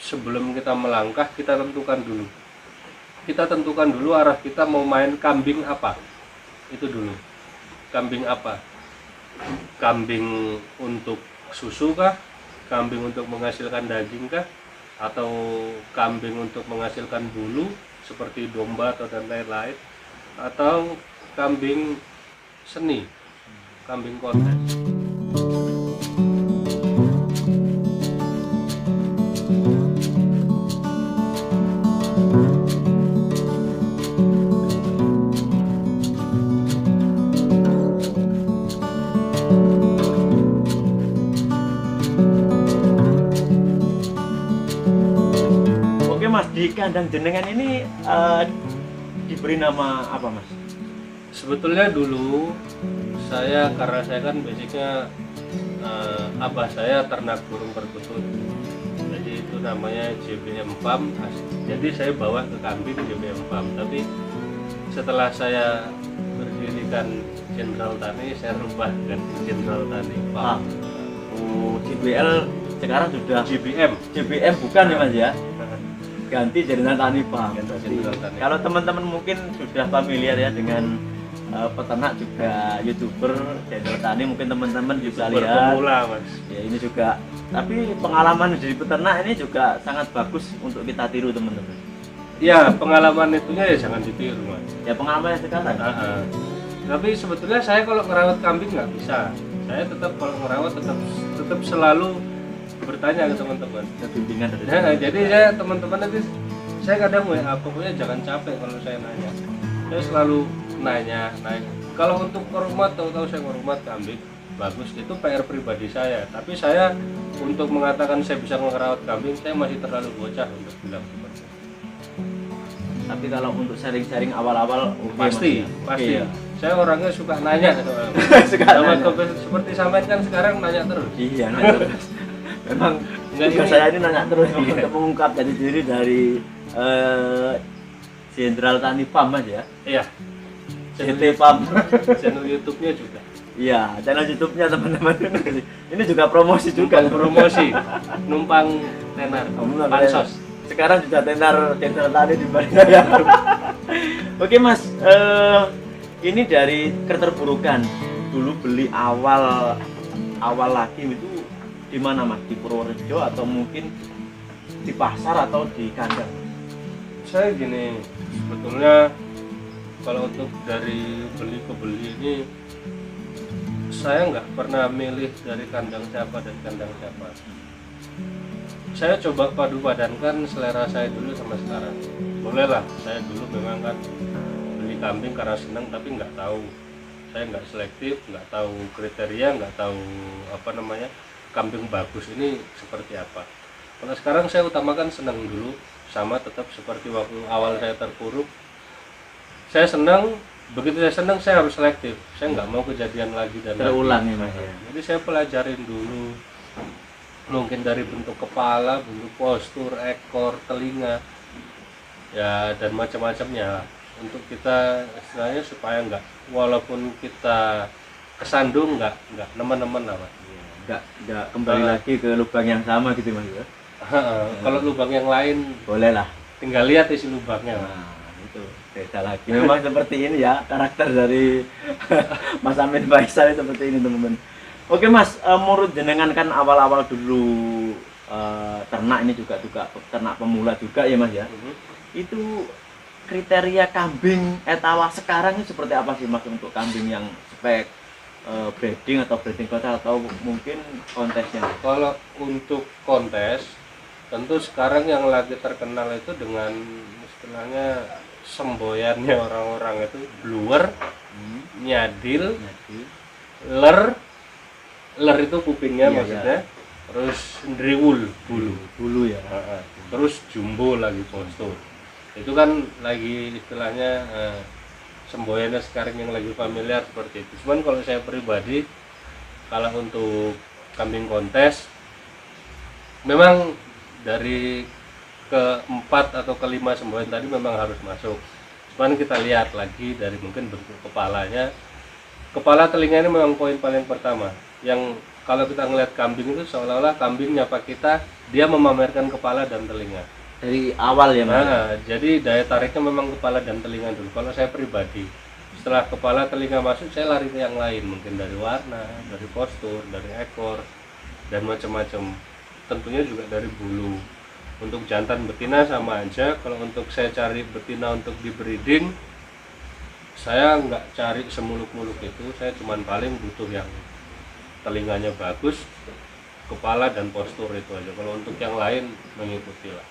sebelum kita melangkah kita tentukan dulu. Kita tentukan dulu arah kita mau main kambing apa. Itu dulu. Kambing apa? Kambing untuk susu kah? Kambing untuk menghasilkan daging kah? Atau kambing untuk menghasilkan bulu seperti domba atau dan lain-lain? Atau kambing seni, kambing kontes? Oke Mas, di kandang jenengan ini diberi nama apa Mas? Sebetulnya dulu karena saya kan basicnya abah saya ternak burung perkutut, jadi itu namanya JBM Farm. Jadi saya bawa ke kambing JBM Farm, tapi setelah saya berdirikan Jenderal Tani, saya rubah ganti Jenderal Tani Farm. Oh, JBL sekarang sudah JBM bukan ya Mas ya? Ganti Jenderal Tani Farm. Kalau teman-teman mungkin sudah familiar ya dengan peternak juga YouTuber Jenderal Tani, mungkin teman-teman juga lihat. Pemula, Mas. Ya ini juga, tapi pengalaman jadi peternak ini juga sangat bagus untuk kita tiru teman-teman. Ya, pengalaman itunya ya jangan ditiru, Mas. Ya pengalaman sekarang. Tapi sebetulnya saya kalau ngerawat kambing nggak bisa. Saya tetap kalau ngerawat tetap selalu bertanya ke teman-teman. Bimbingan dari Jadi saya teman-teman nanti saya kadang WA, pokoknya jangan capek kalau saya nanya. Saya selalu nanya. Kalau untuk ngurmat, tahu-tahu saya ngurmat kambing bagus, itu PR pribadi saya. Tapi saya untuk mengatakan saya bisa ngerawat kambing, saya masih terlalu bocah untuk bilang seperti itu. Tapi kalau untuk sharing-sharing awal-awal Pasti. Iya. Saya orangnya suka nanya seperti sampean kan sekarang nanya terus. Iya, nanya terus. Memang tugas saya ini nanya terus untuk mengungkap jati diri dari Jenderal Tani Farm Mas ya. Iya. JT Farm. Channel YouTube-nya juga. Iya, channel YouTube-nya teman-teman. Ini juga promosi juga. Promosi. Numpang tenar. Pansos. Sekarang sudah tenar Jenderal Tani di balik saya. Oke Mas, ini dari keterburukan. Dulu beli awal lagi itu di mana Mas? Di Purworejo atau mungkin di pasar atau di kandang? Saya gini, sebetulnya kalau untuk dari beli ke beli ini saya nggak pernah milih dari kandang siapa dan kandang siapa. Saya coba padu padankan selera saya dulu sama sekarang. Bolehlah, saya dulu memang kan beli kambing karena senang, tapi nggak tahu, saya nggak selektif, nggak tahu kriteria, nggak tahu kambing bagus ini seperti apa. Kalau sekarang saya utamakan senang dulu, sama tetap seperti waktu awal saya terpuruk. Saya senang, begitu saya senang saya harus selektif. Saya nggak mau kejadian lagi dan terulang ya Mas ya. Jadi saya pelajarin dulu, mungkin dari bentuk kepala, bentuk postur, ekor, telinga, ya dan macam-macamnya, untuk kita istilahnya supaya nggak, walaupun kita kesandung nggak nemen-nemen lah Mas. Nggak kembali lagi ke lubang yang sama gitu Mas ya. Kalau lubang yang lain boleh lah, tinggal lihat isi lubangnya. Nah, itu beda lagi. Memang seperti ini ya karakter dari Mas Amin Faisal seperti ini teman-teman. Oke Mas, menurut jenengan kan awal-awal dulu ternak ini juga ternak pemula juga ya Mas ya. Itu kriteria kambing etawa sekarang ini seperti apa sih Mas untuk kambing yang spek breeding atau breeding kontes atau mungkin kontesnya? Kalau untuk kontes, tentu sekarang yang lagi terkenal itu dengan istilahnya semboyannya orang-orang itu bluer, nyadil, ler itu kupingnya iya, maksudnya, iya. Terus ndriwul bulu ya, terus jumbo lagi postur. Itu kan lagi istilahnya semboyannya sekarang yang lagi familiar seperti itu. Cuman kalau saya pribadi, kalau untuk kambing kontes, memang dari keempat atau kelima semboyan tadi memang harus masuk. Cuman kita lihat lagi dari mungkin bentuk kepalanya, kepala telinga ini memang poin paling pertama. Yang kalau kita ngelihat kambing itu seolah-olah kambing nyapa kita, dia memamerkan kepala dan telinga. Dari awal ya Mas. Nah, jadi daya tariknya memang kepala dan telinga dulu. Kalau saya pribadi, setelah kepala telinga masuk, saya lari ke yang lain, mungkin dari warna, dari postur, dari ekor, dan macam-macam. Tentunya juga dari bulu. Untuk jantan betina sama aja. Kalau untuk saya cari betina untuk di breeding, saya nggak cari semuluk-muluk itu. Saya cuman paling butuh yang telinganya bagus, kepala dan postur itu aja. Kalau untuk yang lain mengikuti lah.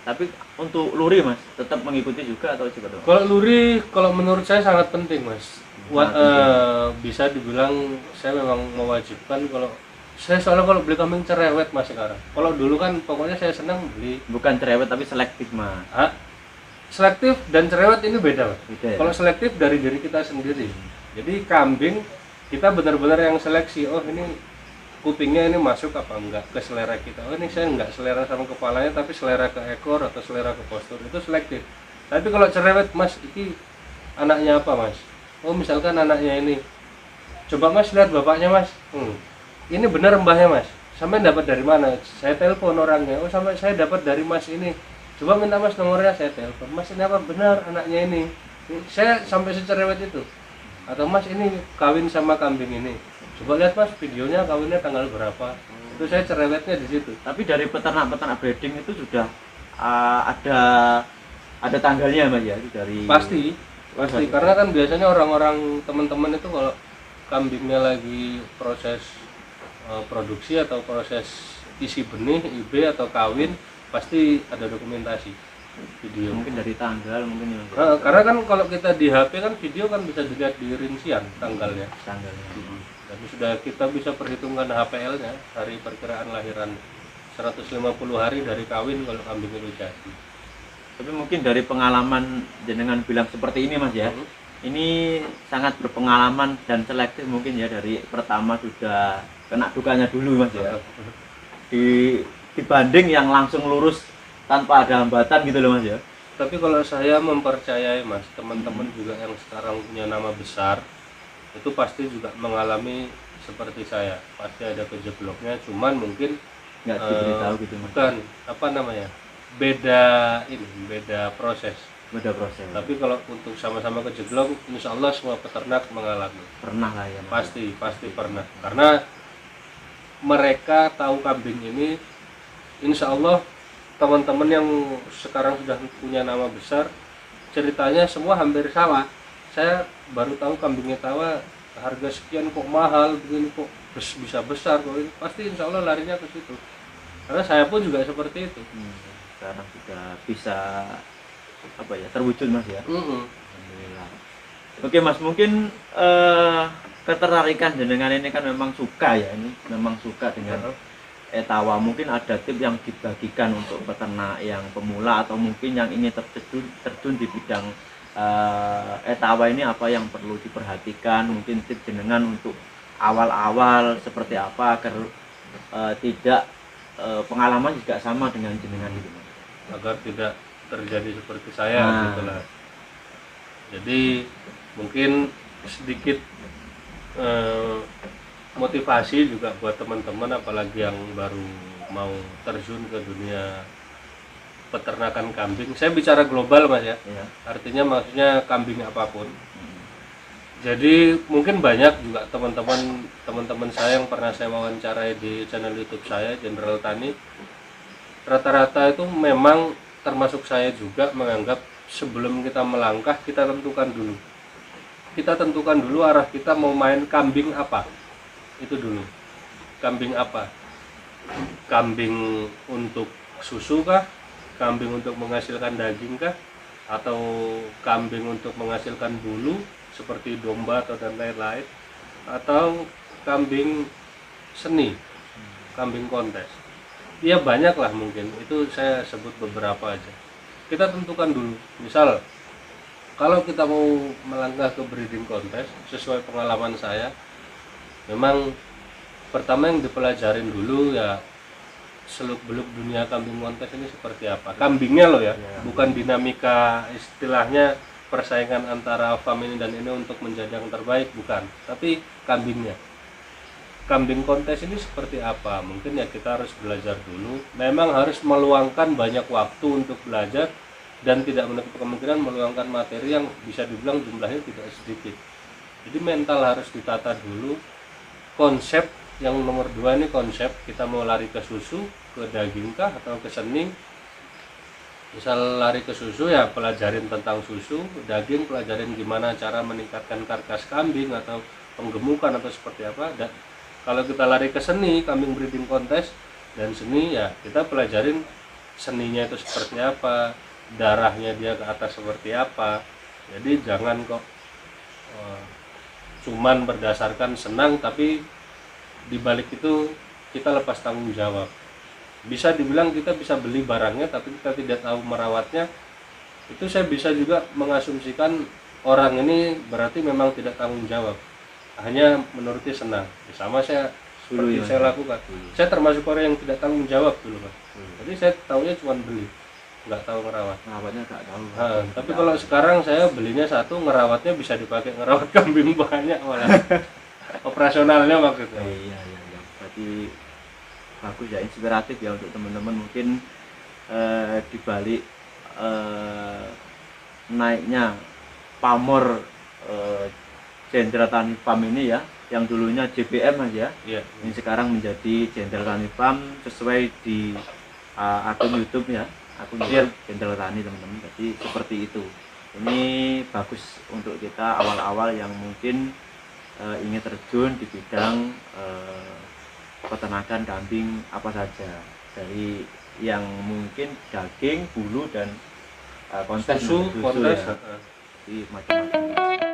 Tapi untuk luri Mas tetap mengikuti juga atau coba dong? Kalau luri, kalau menurut saya sangat penting Mas. Bisa dibilang saya memang mewajibkan. Kalau saya soalnya kalau beli kambing cerewet Mas sekarang. Kalau dulu kan pokoknya saya senang beli. Bukan cerewet tapi selektif Mas. Selektif dan cerewet ini beda Mas. Beda, ya? Kalau selektif dari diri kita sendiri. Jadi kambing kita benar-benar yang seleksi. Oh ini kupingnya ini masuk apa enggak ke selera kita. Oh ini saya enggak selera sama kepalanya tapi selera ke ekor atau selera ke postur, itu selektif. Tapi kalau cerewet Mas, ini anaknya apa Mas? Oh misalkan anaknya ini, coba Mas lihat bapaknya Mas. Ini benar mbahnya Mas, sampai dapat dari mana? Saya telepon orangnya. Oh sampai saya dapat dari Mas ini, coba minta Mas nomornya. Saya telepon Mas, ini apa benar anaknya ini? Saya sampai secerewet itu. Atau Mas ini kawin sama kambing ini, coba lihat Mas videonya kawinnya tanggal berapa. Itu saya cerewetnya di situ. Tapi dari peternak breeding itu sudah ada tanggalnya Mas ya, itu dari Pasti karena kan biasanya orang-orang teman-teman itu kalau kambingnya lagi proses produksi atau proses isi benih, IB atau kawin, pasti ada dokumentasi video. Mungkin dari tanggal mungkin ya. Karena kan kalau kita di HP kan video kan bisa dilihat di rincian tanggalnya. Dan sudah kita bisa perhitungkan HPL-nya, hari perkiraan lahiran 150 hari dari kawin kalau kambing itu jadi. Tapi mungkin dari pengalaman jenengan bilang seperti ini Mas ya, ini sangat berpengalaman dan selektif mungkin ya, dari pertama sudah kena dukanya dulu Mas ya, dibanding yang langsung lurus tanpa ada hambatan gitu loh Mas ya. Tapi kalau saya mempercayai Mas, teman-teman juga yang sekarang punya nama besar itu pasti juga mengalami seperti saya, pasti ada kejebloknya, cuman mungkin nggak diberitahu gitu Mas. Bukan, apa namanya, beda proses. Tapi kalau untuk sama-sama kejeblok, insya Allah semua peternak mengalami. Pernah lah ya Mas. Pasti pernah, karena mereka tahu kambing ini. Insya Allah teman-teman yang sekarang sudah punya nama besar, ceritanya semua hampir sama. Saya baru tahu kambingnya tawa harga sekian kok mahal begini, kok bisa besar kok. Pasti insya Allah larinya ke situ, karena saya pun juga seperti itu. Sekarang sudah bisa apa ya, terwujud Mas ya. Alhamdulillah. Oke Mas, mungkin ketertarikan jenengan ini kan memang suka ya, ini memang suka dengan etawa. Mungkin ada tips yang dibagikan untuk peternak yang pemula atau mungkin yang ingin terjun di bidang etawa ini, apa yang perlu diperhatikan? Mungkin tips jenengan untuk awal-awal seperti apa agar tidak pengalaman juga sama dengan jenengan gitu Mas, agar tidak terjadi seperti saya gitulah. Jadi mungkin sedikit motivasi juga buat teman-teman, apalagi yang baru mau terjun ke dunia peternakan kambing. Saya bicara global Mas ya. Artinya maksudnya kambing apapun. Jadi mungkin banyak juga teman-teman saya yang pernah saya wawancarai di channel YouTube saya, General Tani. Rata-rata itu memang termasuk saya juga menganggap sebelum kita melangkah, kita tentukan dulu. Kita tentukan dulu arah kita mau main kambing apa. Itu dulu. Kambing apa? Kambing untuk susu kah? Kambing untuk menghasilkan daging kah? Atau kambing untuk menghasilkan bulu seperti domba atau dan lain-lain? Atau kambing seni? Kambing kontes? Ya banyak lah mungkin, itu saya sebut beberapa aja. Kita tentukan dulu. Misal kalau kita mau melangkah ke breeding kontes, sesuai pengalaman saya, memang pertama yang dipelajarin dulu ya seluk-beluk dunia kambing kontes ini seperti apa. Kambingnya loh ya, bukan dinamika istilahnya persaingan antara alpha mini dan ini untuk menjadi yang terbaik, bukan, tapi kambingnya. kambing kontes ini seperti apa. Mungkin ya kita harus belajar dulu, memang harus meluangkan banyak waktu untuk belajar dan tidak menutup kemungkinan meluangkan materi yang bisa dibilang jumlahnya tidak sedikit. Jadi mental harus ditata dulu. Konsep yang nomor 2 ini konsep, kita mau lari ke susu, ke daging kah atau ke seni. Misal lari ke susu ya pelajarin tentang susu, daging pelajarin gimana cara meningkatkan karkas kambing atau penggemukan atau seperti apa. Dan kalau kita lari ke seni, kambing breeding kontes dan seni, ya kita pelajarin seninya itu seperti apa, darahnya dia ke atas seperti apa. Jadi jangan kok cuman berdasarkan senang, tapi dibalik itu kita lepas tanggung jawab. Bisa dibilang kita bisa beli barangnya tapi kita tidak tahu merawatnya, itu saya bisa juga mengasumsikan orang ini berarti memang tidak tanggung jawab, hanya menuruti senang. Sama saya seperti saya lakukan. Saya termasuk orang yang tidak tanggung jawab dulu, Pak. Jadi saya tahunya cuma beli, nggak tahu ngerawat. Ngerawatnya nggak tahu. Tapi kalau sekarang saya belinya satu, ngerawatnya bisa dipakai ngerawat kambing banyak malah. Operasionalnya maksudnya. Iya. Berarti bagus ya, inspiratif ya untuk teman-teman. Mungkin dibalik naiknya pamor Jenderal Tani Farm ini ya, yang dulunya JBM aja, ini sekarang menjadi Jenderal Tani Farm sesuai di akun YouTube ya, akun YouTube Jenderal Tani teman-teman. Jadi seperti itu. Ini bagus untuk kita awal-awal yang mungkin ingin terjun di bidang peternakan kambing apa saja, dari yang mungkin daging, bulu dan kontes, susu, kontes, ya. Jadi macam-macam.